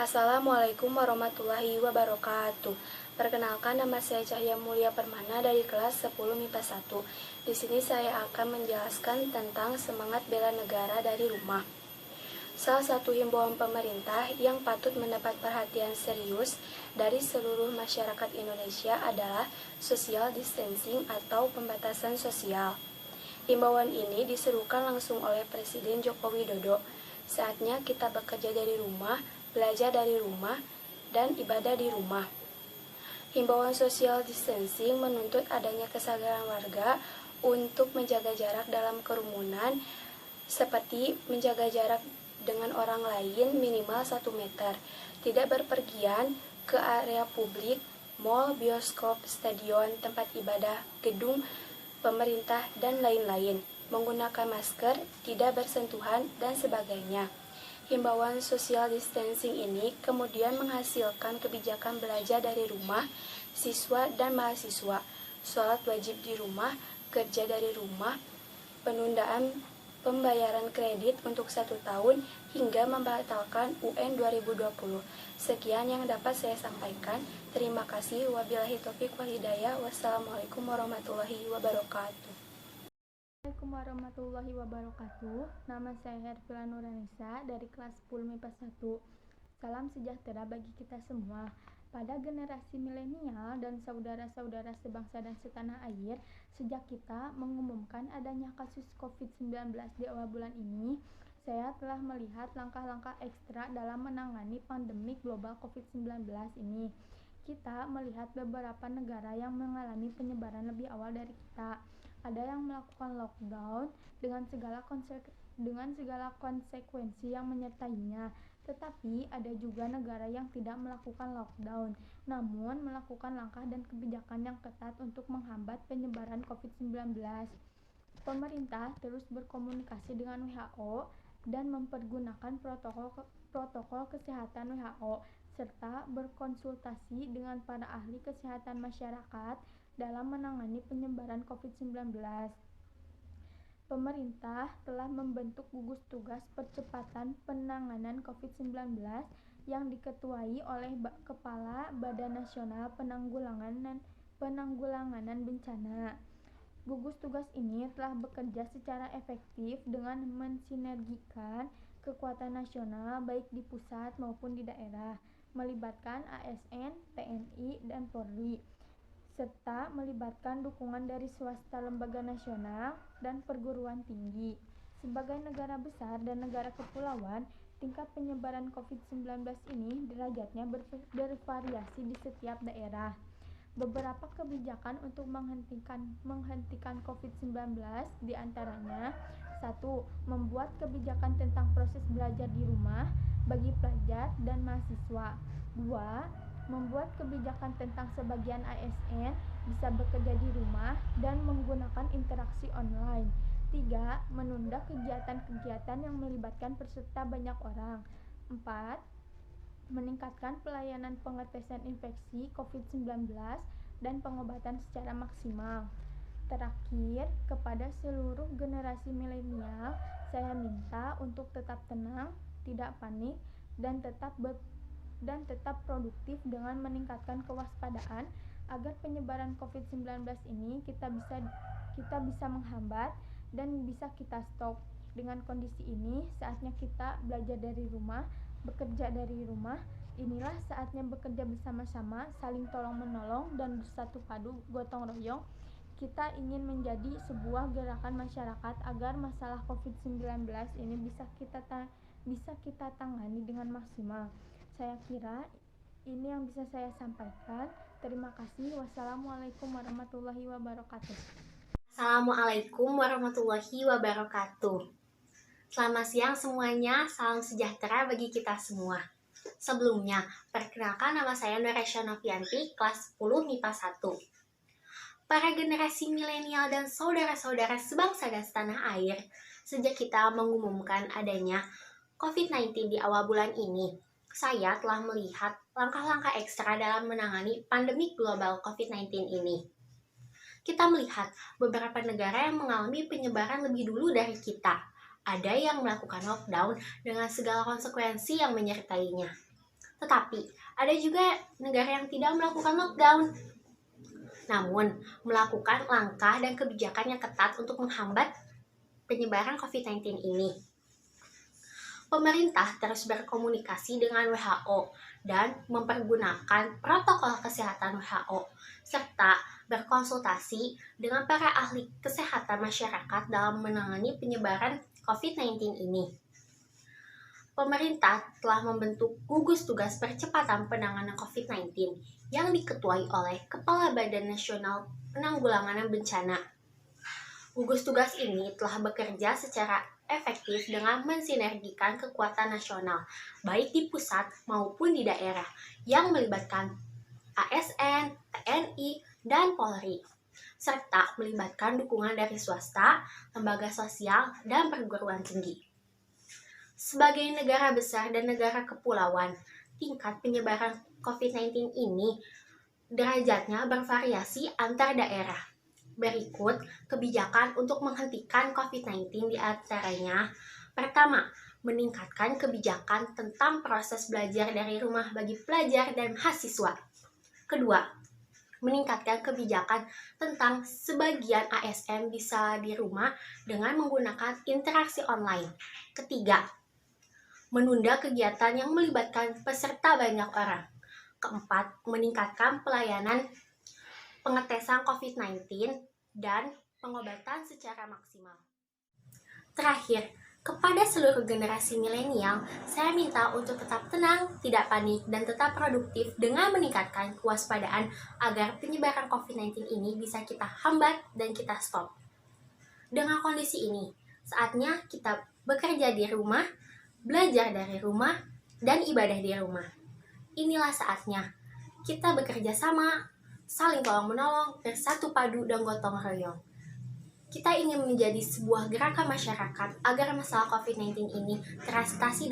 Assalamualaikum warahmatullahi wabarakatuh. Perkenalkan, nama saya Cahya Mulia Permana dari kelas 10 MIPA 1. Di sini saya akan menjelaskan tentang semangat bela negara dari rumah. Salah satu himbauan pemerintah yang patut mendapat perhatian serius dari seluruh masyarakat Indonesia adalah social distancing atau pembatasan sosial. Himbauan ini diserukan langsung oleh Presiden Joko Widodo. Saatnya kita bekerja dari rumah, belajar dari rumah, dan ibadah di rumah. Himbauan social distancing menuntut adanya kesadaran warga untuk menjaga jarak dalam kerumunan, seperti menjaga jarak dengan orang lain minimal 1 meter, tidak berpergian ke area publik, mal, bioskop, stadion, tempat ibadah, gedung pemerintah, dan lain-lain, menggunakan masker, tidak bersentuhan, dan sebagainya. Himbauan social distancing ini kemudian menghasilkan kebijakan belajar dari rumah siswa dan mahasiswa, sholat wajib di rumah, kerja dari rumah, penundaan pembayaran kredit untuk 1 tahun, hingga membatalkan UN 2020. Sekian yang dapat saya sampaikan. Terima kasih. Wabillahi taufiq wal hidayah. Wassalamualaikum warahmatullahi wabarakatuh. Assalamualaikum warahmatullahi wabarakatuh. Nama saya Hervila Nuranisa dari kelas 10 MIPA 1. Salam sejahtera bagi kita semua. Pada generasi milenial dan saudara-saudara sebangsa dan setanah air, sejak kita mengumumkan adanya kasus COVID-19 di awal bulan ini, saya telah melihat langkah-langkah ekstra dalam menangani pandemi global COVID-19 ini. Kita melihat beberapa negara yang mengalami penyebaran lebih awal dari kita. Ada yang melakukan lockdown dengan segala konsekuensi yang menyertainya, tetapi ada juga negara yang tidak melakukan lockdown, namun melakukan langkah dan kebijakan yang ketat untuk menghambat penyebaran COVID-19. Pemerintah terus berkomunikasi dengan WHO dan mempergunakan protokol kesehatan WHO, serta berkonsultasi dengan para ahli kesehatan masyarakat dalam menangani penyebaran COVID-19. Pemerintah telah membentuk gugus tugas percepatan penanganan COVID-19 yang diketuai oleh Kepala Badan Nasional Penanggulangan Bencana. Gugus tugas ini telah bekerja secara efektif dengan mensinergikan kekuatan nasional baik di pusat maupun di daerah, melibatkan ASN, TNI, dan Polri, serta melibatkan dukungan dari swasta, lembaga nasional, dan perguruan tinggi. Sebagai negara besar dan negara kepulauan, tingkat penyebaran COVID-19 ini derajatnya bervariasi di setiap daerah. Beberapa kebijakan untuk menghentikan COVID-19 diantaranya: 1. Membuat kebijakan tentang proses belajar di rumah bagi pelajar dan mahasiswa. 2. Membuat kebijakan tentang sebagian ASN bisa bekerja di rumah dan menggunakan interaksi online. 3. Menunda kegiatan-kegiatan yang melibatkan peserta banyak orang. 4. Meningkatkan pelayanan pengetesan infeksi COVID-19 dan pengobatan secara maksimal. Terakhir, kepada seluruh generasi milenial, saya minta untuk tetap tenang, tidak panik, dan tetap produktif dengan meningkatkan kewaspadaan agar penyebaran COVID-19 ini kita bisa menghambat dan bisa kita stop. Dengan kondisi ini, saatnya kita belajar dari rumah, bekerja dari rumah. Inilah saatnya bekerja bersama-sama, saling tolong-menolong, dan bersatu padu gotong royong. Kita ingin menjadi sebuah gerakan masyarakat agar masalah COVID-19 ini bisa kita tangani dengan maksimal. Saya kira ini yang bisa saya sampaikan. Terima kasih. Wassalamualaikum warahmatullahi wabarakatuh. Assalamualaikum warahmatullahi wabarakatuh. Selamat siang semuanya, salam sejahtera bagi kita semua. Sebelumnya, perkenalkan, nama saya Nuresha Novianti, kelas 10 MIPA 1. Para generasi milenial dan saudara-saudara sebangsa dan setanah air, sejak kita mengumumkan adanya COVID-19 di awal bulan ini, saya telah melihat langkah-langkah ekstra dalam menangani pandemi global COVID-19 ini. Kita melihat beberapa negara yang mengalami penyebaran lebih dulu dari kita. Ada yang melakukan lockdown dengan segala konsekuensi yang menyertainya. Tetapi, ada juga negara yang tidak melakukan lockdown, namun melakukan langkah dan kebijakan yang ketat untuk menghambat penyebaran COVID-19 ini. Pemerintah terus berkomunikasi dengan WHO dan mempergunakan protokol kesehatan WHO, serta berkonsultasi dengan para ahli kesehatan masyarakat dalam menangani penyebaran COVID-19 ini. Pemerintah telah membentuk gugus tugas percepatan penanganan COVID-19 yang diketuai oleh Kepala Badan Nasional Penanggulangan Bencana. Gugus tugas ini telah bekerja secara efektif dengan mensinergikan kekuatan nasional, baik di pusat maupun di daerah, yang melibatkan ASN, TNI, dan Polri, serta melibatkan dukungan dari swasta, lembaga sosial, dan perguruan tinggi. Sebagai negara besar dan negara kepulauan, tingkat penyebaran COVID-19 ini derajatnya bervariasi antar daerah. Berikut kebijakan untuk menghentikan COVID-19 di antaranya. Pertama, meningkatkan kebijakan tentang proses belajar dari rumah bagi pelajar dan mahasiswa. Kedua, meningkatkan kebijakan tentang sebagian ASN bisa di rumah dengan menggunakan interaksi online. Ketiga, menunda kegiatan yang melibatkan peserta banyak orang. Keempat, meningkatkan pelayanan pengetesan COVID-19 dan pengobatan secara maksimal. Terakhir, kepada seluruh generasi milenial, saya minta untuk tetap tenang, tidak panik, dan tetap produktif dengan meningkatkan kewaspadaan agar penyebaran COVID-19 ini bisa kita hambat dan kita stop. Dengan kondisi ini, saatnya kita bekerja di rumah, belajar dari rumah, dan ibadah di rumah. Inilah saatnya kita bekerja sama, saling tolong-menolong, bersatu padu dan gotong royong. Kita ingin menjadi sebuah gerakan masyarakat agar masalah COVID-19 ini teratasi